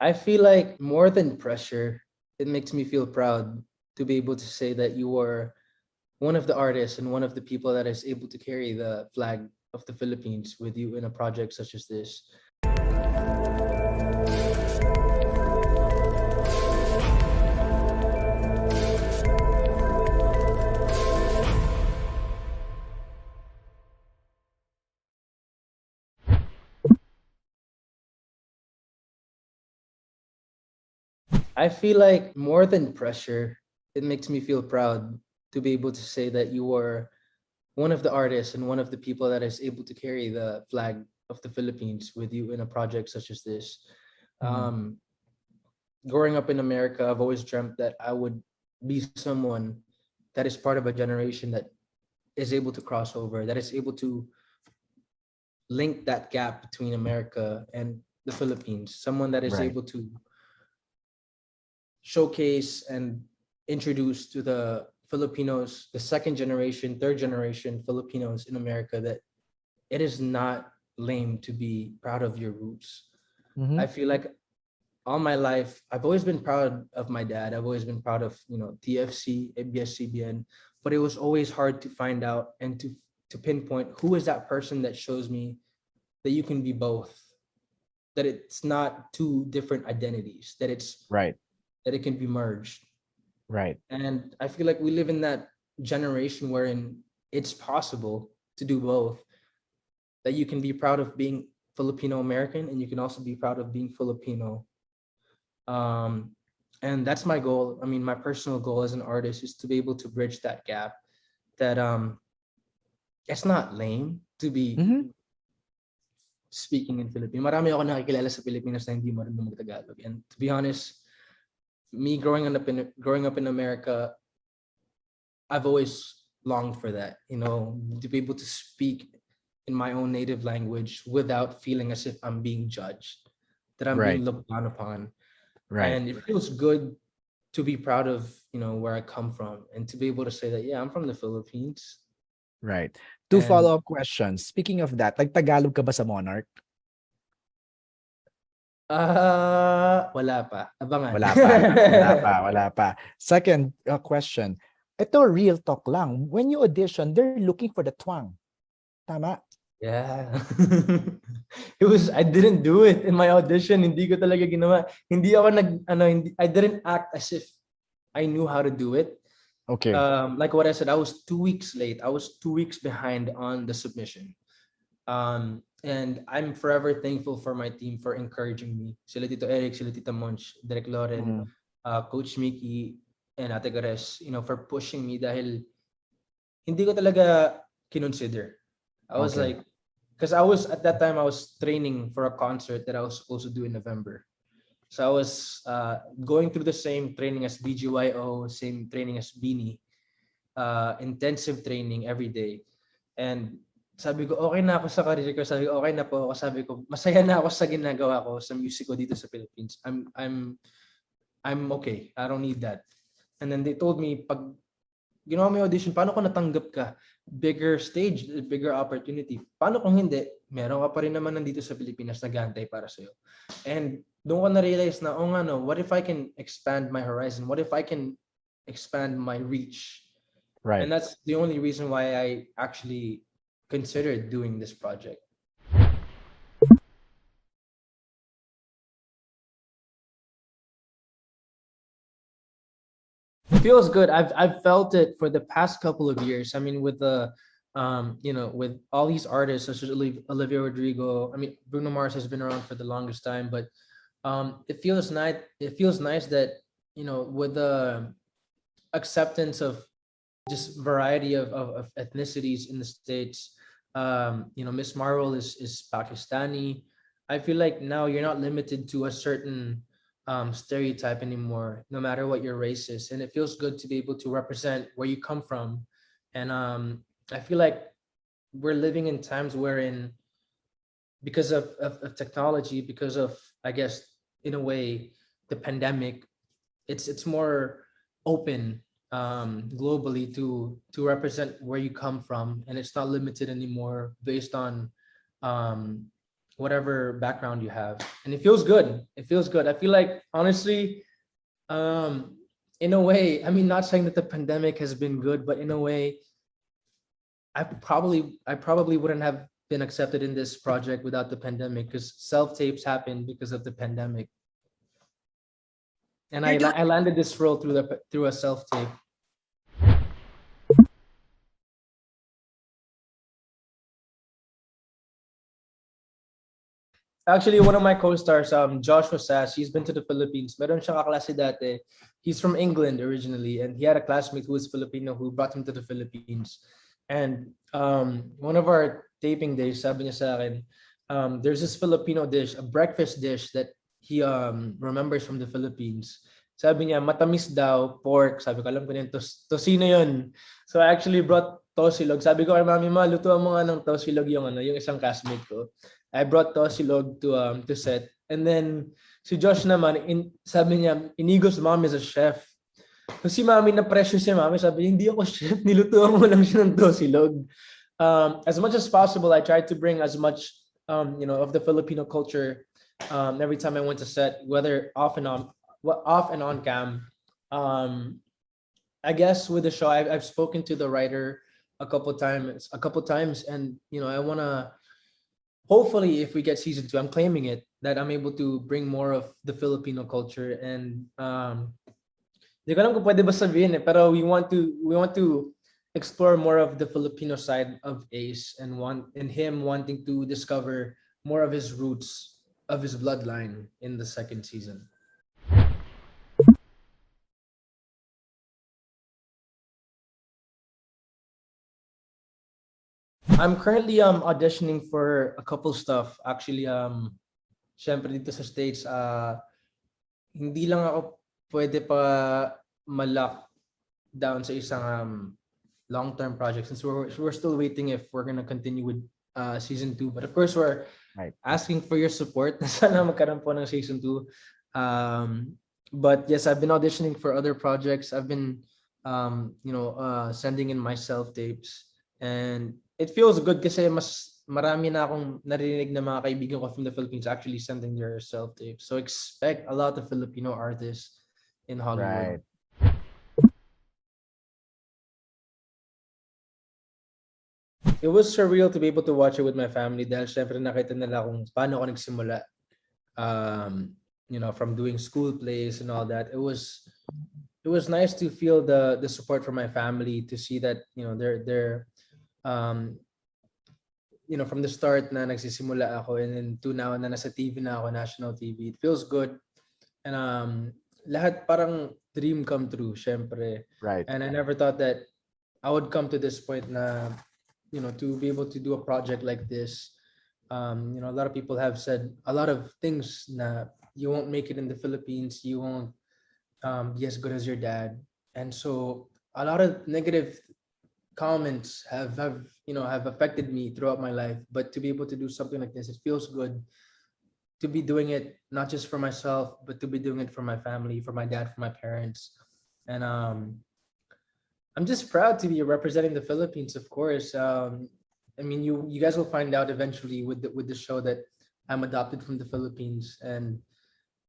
I feel like more than pressure, it makes me feel proud to be able to say that you are one of the artists and one of the people that is able to carry the flag of the Philippines with you in a project such as this. I feel like more than pressure, it makes me feel proud to be able to say that you are one of the artists and one of the people that is able to carry the flag of the Philippines with you in a project such as this. Mhm. Um, Growing up in America, I've always dreamt that I would be someone that is part of a generation that is able to cross over, that is able to link that gap between America and the Philippines, someone that is Right. able to showcase and introduce to the Filipinos, the second generation, third generation Filipinos in America, that it is not lame to be proud of your roots. I Mhm. feel like all my life, I've always been proud of my dad. I've always been proud of, TFC, ABS-CBN, but it was always hard to find out and to pinpoint who is that person that shows me that you can be both, that it's not two different identities, Right. that it can be merged. Right. And I feel like we live in that generation wherein it's possible to do both, that you can be proud of being Filipino American and you can also be proud of being Filipino. Um, and that's my goal. I mean, my personal goal as an artist is to be able to bridge that gap. That it's not lame to be Mhm. speaking in Filipino. Marami ako nakikilala sa Pilipinas na hindi marunong mag-Tagalog. And to be honest, me growing up in America, I've always longed for that. To be able to speak in my own native language without feeling as if I'm being judged, that I'm being Right. looked down upon. Right. And it feels good to be proud of where I come from and to be able to say that yeah, I'm from the Philippines. Right. Two And follow-up questions. Speaking of that, Tagalog ka ba sa Monarch? wala pa, abangan. Wala pa. Wala pa. Wala pa. Second question. Ito real talk lang. When you audition, they're looking for the twang. Tama? Yeah. I didn't do it in my audition. Hindi ko talaga ginawa. Hindi ako I didn't act as if I knew how to do it. Okay. Like what I said, I was 2 weeks late. I was 2 weeks behind on the submission. And I'm forever thankful for my team for encouraging me. Sila Tito Eric, sila Tita Monch, Derek Loren, Mm. Coach Mickey, and Ate Gares, for pushing me dahil hindi ko talaga kinonsider. I was Okay. like, because I was at that time I was training for a concert that I was supposed to do in November. So I was going through the same training as BGYO, same training as Beanie, intensive training every day. And sabi ko, okay na ako sa career ko. Sabi ko, okay na po ako. Sabi ko, masaya na ako sa ginagawa ko sa music ko dito sa Philippines. I'm okay. I don't need that. And then they told me, pag ginawa mo yung audition, paano kung natanggap ka? Bigger stage, bigger opportunity. Paano kung hindi? Meron ka pa rin naman nandito sa Pilipinas nag-aantay para sa'yo. And doon ko na-realize na, oh nga no, what if I can expand my horizon? What if I can expand my reach? Right. And that's the only reason why I actually considered doing this project. It feels good. I've felt it for the past couple of years. I mean, with the with all these artists such as Olivia Rodrigo. I mean, Bruno Mars has been around for the longest time, but it feels nice. It feels nice that with the acceptance of just variety of ethnicities in the states. Miss Marvel is Pakistani. I feel like now you're not limited to a certain stereotype anymore, no matter what your race is, and it feels good to be able to represent where you come from. And I feel like we're living in times wherein, because of technology, because of, I guess, in a way, the pandemic, it's more open globally to represent where you come from, and it's not limited anymore based on um, whatever background you have, and it feels good. It feels good. I feel like honestly, um, in a way, I mean, not saying that the pandemic has been good, but in a way, I probably wouldn't have been accepted in this project without the pandemic because self tapes happened because of the pandemic, and You're doing I landed this role through a self tape. Actually, one of my co-stars, Joshua Sass, he's been to the Philippines. Meron siyang kaklase dati. He's from England originally, and he had a classmate who was Filipino who brought him to the Philippines. And one of our taping days, sabi niya sa akin, there's this Filipino dish, a breakfast dish that he remembers from the Philippines. Sabi niya, matamis daw, pork. Sabi ko, alam ko na yun, tosino yun. So I actually brought tosilog. Sabi ko kay mami, ma, lutuan mo nga ng tosilog yung isang classmate ko. I brought tosilog to set. And then si Josh naman, sabi niya, Inigo's mom is a chef. So si mami na pressure si mami, sabi niya, hindi ako chef, nilutuan mo lang siya ng tosilog. As much as possible, I tried to bring as much of the Filipino culture every time I went to set, whether off and on cam. Um, I guess with the show, I've spoken to the writer a couple times, and I wanna hopefully if we get season two, I'm claiming it that I'm able to bring more of the Filipino culture and hindi ko alam kung pwede ba sabihin pero we want to explore more of the Filipino side of Ace and him wanting to discover more of his roots of his bloodline in the second season. I'm currently auditioning for a couple stuff actually. Syempre dito sa States, hindi lang ako pwede pa malak down sa isang long-term project since we're still waiting if we're gonna continue with season 2. But of course, we're right. asking for your support. Sana magkaroon po ng season 2. But yes, I've been auditioning for other projects. I've been sending in my self-tapes. And it feels good kasi mas marami na akong narinig na mga kaibigan ko from the Philippines actually sending their self-tapes. So expect a lot of Filipino artists in Hollywood. Right. It was surreal to be able to watch it with my family dahil syempre nakita nila kung paano ako nagsimula. From doing school plays and all that. It was nice to feel the support from my family to see that they're um from the start na nagsisimula ako and then to now na nasa TV na ako, national TV. It feels good. And lahat parang dream come true, syempre. Right. And I never thought that I would come to this point na to be able to do a project like this. A lot of people have said a lot of things na you won't make it in the Philippines, you won't be as good as your dad. And so a lot of negative comments have affected me throughout my life. But to be able to do something like this, it feels good to be doing it not just for myself, but to be doing it for my family, for my dad, for my parents. And I'm just proud to be representing the Philippines, of course. I mean, you guys will find out eventually with the show that I'm adopted from the Philippines, and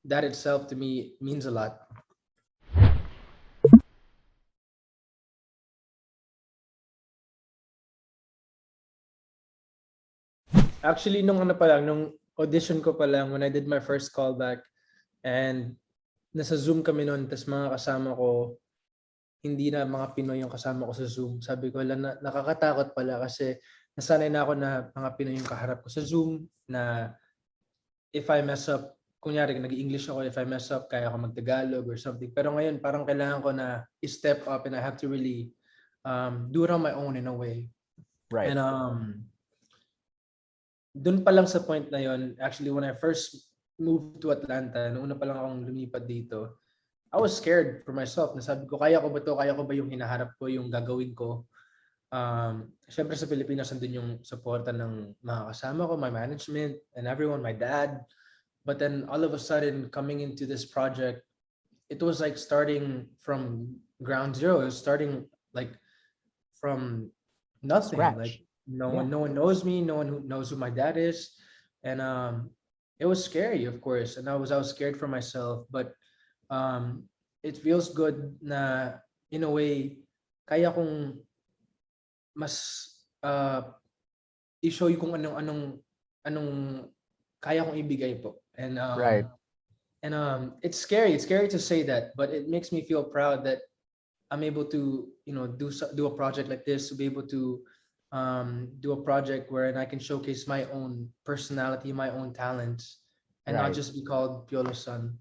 that itself to me means a lot. Actually, nung ano pa lang, nung audition ko pa lang, when I did my first callback, and nasa Zoom kami noon, tas mga kasama ko, hindi na mga Pinoy yung kasama ko sa Zoom. Sabi ko, nakakatakot pala kasi nasanay na ako na mga Pinoy yung kaharap ko sa Zoom na if I mess up, kunyari nag-English ako, if I mess up, kaya ako mag-Tagalog or something. Pero ngayon, parang kailangan ko na step up and I have to really do it on my own in a way. Right. And dun pa lang sa point na yon, actually when I first moved to Atlanta, noong una pa lang akong lumipat dito, I was scared for myself. Nasabi ko, kaya ko ba to? Kaya ko ba yung hinaharap ko, yung gagawin ko? Syempre sa Pilipinas, nandun yung suporta ng mga kasama ko, my management, and everyone, my dad. But then all of a sudden, coming into this project, it was like starting from ground zero. It was starting like from nothing. Like Scratch. no Yeah. one knows me. No one who knows who my dad is. and it was scary, of course, and I was scared for myself, but um, it feels good na in a way kaya kong mas i-show you kung anong kaya kong ibigay po. Right. And it's scary. It's scary to say that, but it makes me feel proud that I'm able to, do a project like this, to be able to do a project wherein I can showcase my own personality, my own talents, and not Right. just be called Piolo Son.